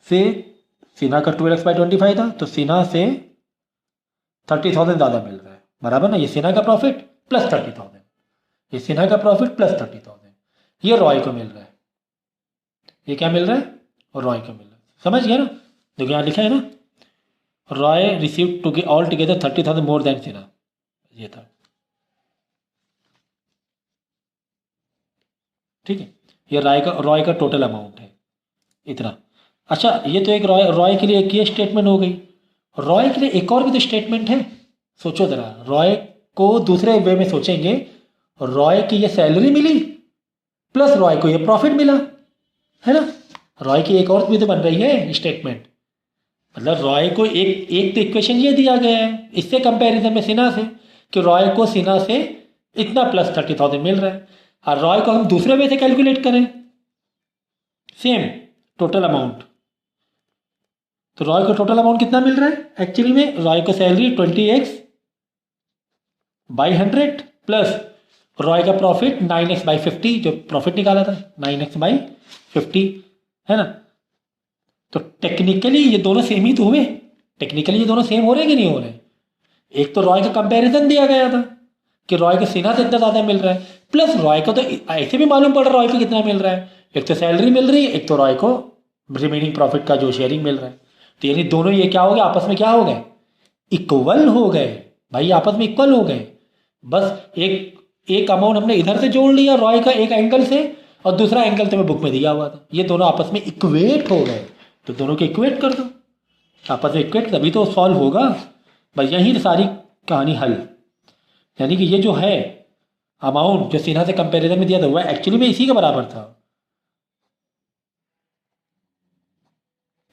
सिन्हा का 12x/25 था, तो सिन्हा से 30,000 ज़्यादा मिल रहा है, बराबर ना। ये सिन्हा का प्रॉफिट प्लस 30,000, ये सिन्हा का प्रॉफिट प्लस 30,000, ये रॉय को मिल रहा है। ये क्या मिल रहा है, और रॉय को मिल रहा है, समझ गया ना। देखो यहाँ लिखा है ना, Roy receive to all together 30,000 more than Sinha, ये था। ठीक है, ये रॉय का टोटल अमाउंट है इतना। अच्छा, ये तो एक रॉय के लिए एक ये स्टेटमेंट हो गई। रॉय के लिए एक और भी तो स्टेटमेंट है, सोचो ज़रा। रॉय को दूसरे वे में सोचेंगे, रॉय की ये सैलरी मिली प्लस रॉय को ये प्रॉफिट मिला, है ना। रॉय की एक और भी तो बन रही है स्टेटमेंट, मतलब रॉय को एक तो इक्वेशन ये दिया गया है इससे कंपैरिजन में सिन्हा से, कि रॉय को सिन्हा से इतना प्लस 30,000 मिल रहा है, और रॉय को हम दूसरे वे से कैलकुलेट करें सेम टोटल अमाउंट, तो रॉय को टोटल अमाउंट कितना मिल रहा है, एक्चुअली में रॉय को सैलरी 20x/100 प्लस रॉय का प्रॉफिट 9x/50, जो प्रॉफिट निकाला था 9x/50, है ना। तो टेक्निकली ये दोनों सेम ही तो हुए, टेक्निकली ये दोनों सेम हो रहे कि नहीं हो रहे। एक तो रॉय का कंपैरिजन दिया गया था कि रॉय को सिन्हा से इतना ज़्यादा मिल रहा है, प्लस रॉय को तो ऐसे भी मालूम पड़ रहा है रॉय को कितना मिल रहा है, एक तो सैलरी मिल रही है, एक तो रॉय को रिमेनिंग प्रॉफिट का जो शेयरिंग मिल रहा है। तो यानी दोनों ये क्या हो गए, आपस में क्या हो गए, इक्वल हो गए भाई, आपस में इक्वल हो गए। बस एक अमाउंट हमने इधर से जोड़ लिया रॉय का एक एंगल से, और दूसरा एंगल तुम्हें बुक में दिया हुआ था, ये दोनों आपस में इक्वेट हो गए, तो दोनों को इक्वेट कर दो आपस में, इक्वेट तभी तो सॉल्व होगा। बस यही सारी कहानी हल, यानी कि ये जो है अमाउंट जो सिन्हा से कंपैरिजन में दिया था वह एक्चुअली में इसी के बराबर था।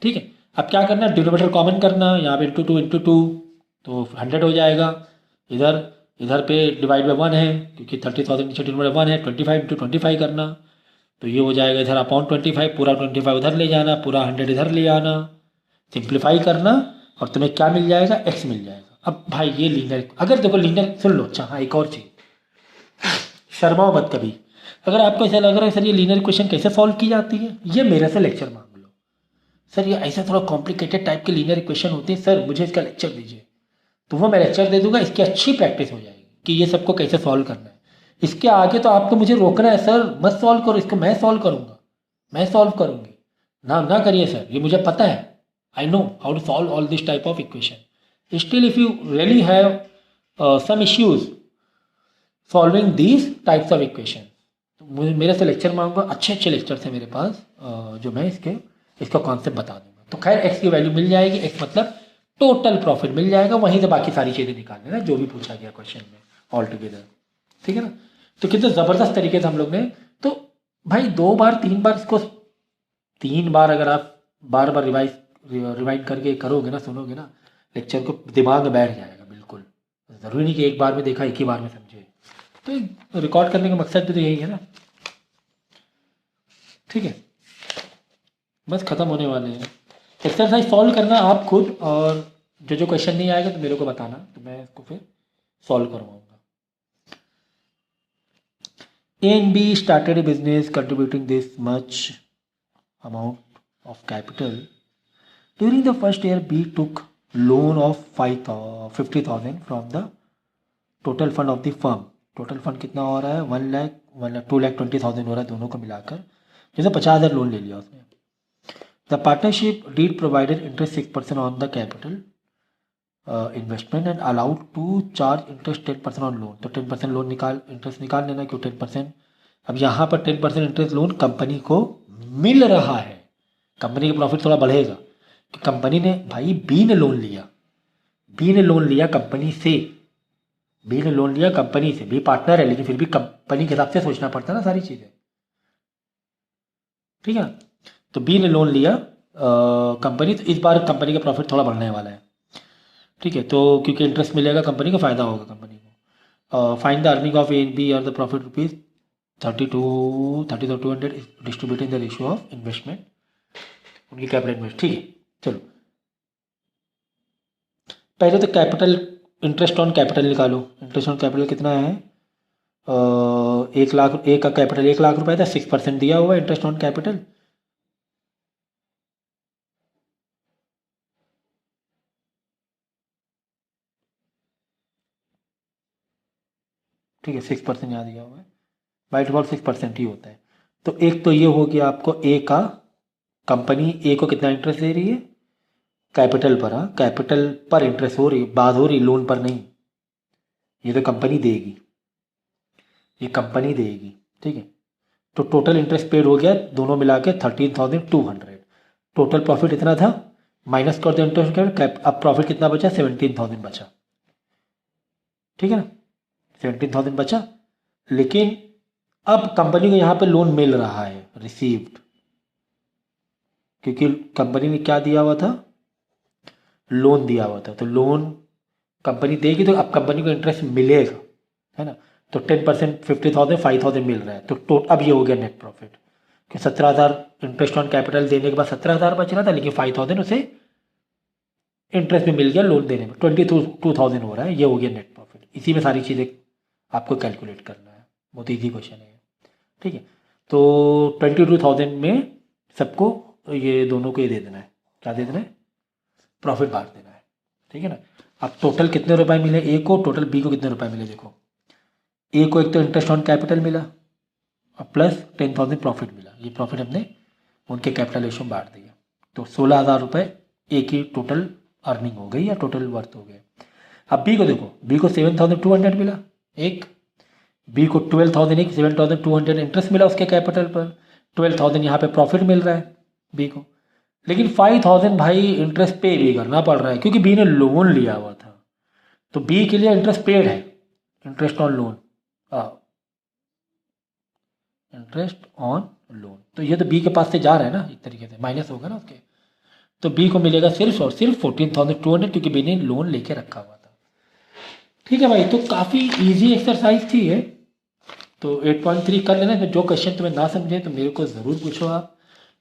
ठीक है, अब क्या करना है, डिनोमिनेटर कॉमन करना, यहाँ पे इंटू 2 तो 100 हो जाएगा। इधर पे डिवाइड बाय 1 है क्योंकि 30,000 नीचे डिनोमिनेटर 1 है, 25 × 25 करना, तो ये हो जाएगा इधर अपॉन 25, पूरा 25 उधर ले जाना, पूरा 100 इधर ले आना, सिंप्लीफाई करना, और तुम्हें क्या मिल जाएगा, x मिल जाएगा। अब भाई ये लीनियर, अगर देखो लीनियर, सुन लो, अच्छा हाँ एक और चीज़, शर्माओ मत कभी। अगर आपको ऐसा लग रहा है सर ये लीनियर इक्वेशन कैसे सॉल्व की जाती है, ये मेरे से लेक्चर मांग लो। सर ये ऐसा थोड़ा कॉम्प्लिकेटेड टाइप के लीनियर इक्वेशन होती है, सर मुझे इसका लेक्चर दीजिए, तो वो मैं लेक्चर दे दूंगा, इसकी अच्छी प्रैक्टिस हो जाएगी। कि ये सबको कैसे सॉल्व करना है। इसके आगे तो आपको मुझे रोकना है सर, मत सॉल्व करो इसको, मैं सॉल्व करूँगा, मैं सॉल्व करूँगी, ना ना करिए सर, ये मुझे पता है, I know how to solve all this type of equation. Still if you really have some issues solving these types of equation, तो मुझे मेरे से लेक्चर मांगूंगा, अच्छे अच्छे लेक्चर्स हैं मेरे पास जो मैं इसका कॉन्सेप्ट बता दूंगा। तो खैर एक्स की वैल्यू मिल जाएगी, एक्स मतलब टोटल प्रॉफिट मिल जाएगा, वहीं से बाकी सारी चीज़ें निकाल लेना जो भी पूछा गया क्वेश्चन में ऑल टुगेदर, ठीक है ना। तो कितने ज़बरदस्त तरीके से हम लोग ने, तो भाई 2 बार 3 बार इसको, 3 बार अगर आप बार बार रिवाइज करके करोगे ना, सुनोगे ना लेक्चर को, दिमाग में बैठ जाएगा बिल्कुल। ज़रूरी नहीं कि एक बार में देखा एक ही बार में समझे, तो रिकॉर्ड करने का मकसद भी तो यही है ना, ठीक है। बस ख़त्म होने वाले हैं। एक्सरसाइज सॉल्व करना आप खुद, और जो क्वेश्चन नहीं आएगा तो मेरे को बताना, तो मैं इसको फिर solve करवाऊँगा। A and B started a business contributing this much amount of capital. During the first year, B took loan of 50,000 from the total fund of the firm. Total fund कितना हो रहा है, 1 लाख 2,20,000 हो रहा है दोनों को मिलाकर, जैसे 50,000 लोन ले लिया उसने। The partnership deed provided interest 6% on the capital investment and allowed to charge interest 10% on loan. तो 10% लोन इंटरेस्ट निकाल लेना, क्यों 10%। अब यहाँ पर 10% इंटरेस्ट लोन कंपनी को मिल रहा है, कंपनी का प्रॉफिट थोड़ा बढ़ेगा कि कंपनी ने, भाई बी ने लोन लिया, बी ने लोन लिया कंपनी से, बी ने लोन लिया कंपनी से, बी पार्टनर है लेकिन फिर भी कंपनी के हिसाब से सोचना पड़ता है ना सारी चीज़ें, ठीक है। तो बी ने लोन लिया कंपनी, तो इस बार कंपनी का प्रॉफिट थोड़ा बढ़ने वाला है, ठीक है। तो क्योंकि इंटरेस्ट मिलेगा कंपनी को, फ़ायदा होगा कंपनी को। Find the earning of A and B or the profit rupees 30,200 distributing the ratio of investment, उनकी कैपिटल इन्वेस्ट, ठीक है। चलो पहले तो कैपिटल, इंटरेस्ट ऑन कैपिटल निकालो। इंटरेस्ट ऑन कैपिटल कितना है, 1 लाख, एक का कैपिटल 1 लाख रुपए था, 6% दिया हुआ है इंटरेस्ट ऑन कैपिटल, ठीक है। 6% यहाँ दिया हुआ है, बाई डिफॉल्ट 6% ही होता है। तो एक तो ये हो गया आपको ए का, कंपनी ए को कितना इंटरेस्ट दे रही है, कैपिटल पर, हाँ कैपिटल पर इंटरेस्ट हो रही, बात हो रही लोन पर नहीं, ये तो कंपनी देगी, ये कंपनी देगी, ठीक है। तो टोटल इंटरेस्ट पेड हो गया दोनों मिला के 13,200। टोटल प्रॉफिट इतना था, माइनस कर दो इंटरेस्ट, अब प्रॉफिट कितना बचा, 17,000 बचा, ठीक है ना, 17,000 बचा। लेकिन अब कंपनी को यहाँ पे लोन मिल रहा है, रिसीव्ड, क्योंकि कंपनी ने क्या दिया हुआ था, लोन दिया हुआ था, तो लोन कंपनी देगी तो अब कंपनी को इंटरेस्ट मिलेगा, है ना। तो 10%, 50,000, 5,000 मिल रहा है, तो अब ये हो गया नेट प्रॉफिट कि 17,000 इंटरेस्ट ऑन कैपिटल देने के बाद 17,000 बच रहा था, लेकिन 5,000 उसे इंटरेस्ट में मिल गया लोन देने में, 22,000 हो रहा है, ये हो गया नेट प्रॉफिट। इसी में सारी चीज़ें आपको कैलकुलेट करना है, बहुत ईजी क्वेश्चन है, ठीक है। तो 22,000 में सबको ये दोनों को ये दे देना है, क्या दे देना है, प्रॉफिट बांट देना है, ठीक है ना। अब टोटल कितने रुपए मिले ए को, टोटल बी को कितने रुपए मिले, देखो ए को एक तो इंटरेस्ट ऑन कैपिटल मिला और प्लस 10,000 प्रॉफिट मिला, ये प्रॉफिट हमने उनके कैपिटल रेशो में बांट दिया, तो 16,000 रुपये ए की टोटल अर्निंग हो गई या टोटल वर्थ हो गया। अब बी को देखो, बी को 7,200 मिला एक, बी को 12,000, एक 7,200 इंटरेस्ट मिला उसके कैपिटल पर, 12,000 यहाँ पे प्रॉफिट मिल रहा है बी को, लेकिन 5,000 भाई इंटरेस्ट पे भी करना पड़ रहा है क्योंकि बी ने लोन लिया हुआ था, तो बी के लिए इंटरेस्ट पेड है, interest on loan, interest on loan, तो ये तो बी के पास से जा रहा है ना, एक तरीके से माइनस होगा ना उसके, तो बी को मिलेगा सिर्फ और सिर्फ 14,200 क्योंकि बी ने लोन लेके रखा हुआ था, ठीक है भाई। तो काफ़ी इजी एक्सरसाइज थी ये, तो 8.3 कर लेना, जो क्वेश्चन तुम्हें ना समझे तो मेरे को ज़रूर पूछो आप।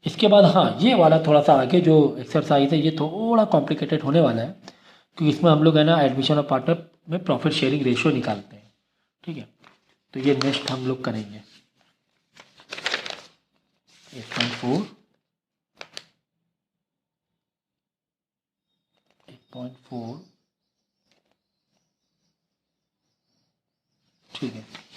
इसके बाद हाँ, ये वाला थोड़ा सा आगे जो एक्सरसाइज है ये थोड़ा कॉम्प्लिकेटेड होने वाला है, क्योंकि इसमें हम लोग है ना एडमिशन ऑफ पार्टनर में प्रॉफिट शेयरिंग रेशियो निकालते हैं, ठीक है। तो ये नेक्स्ट हम लोग करेंगे 8.4, 8.4 ठीक है।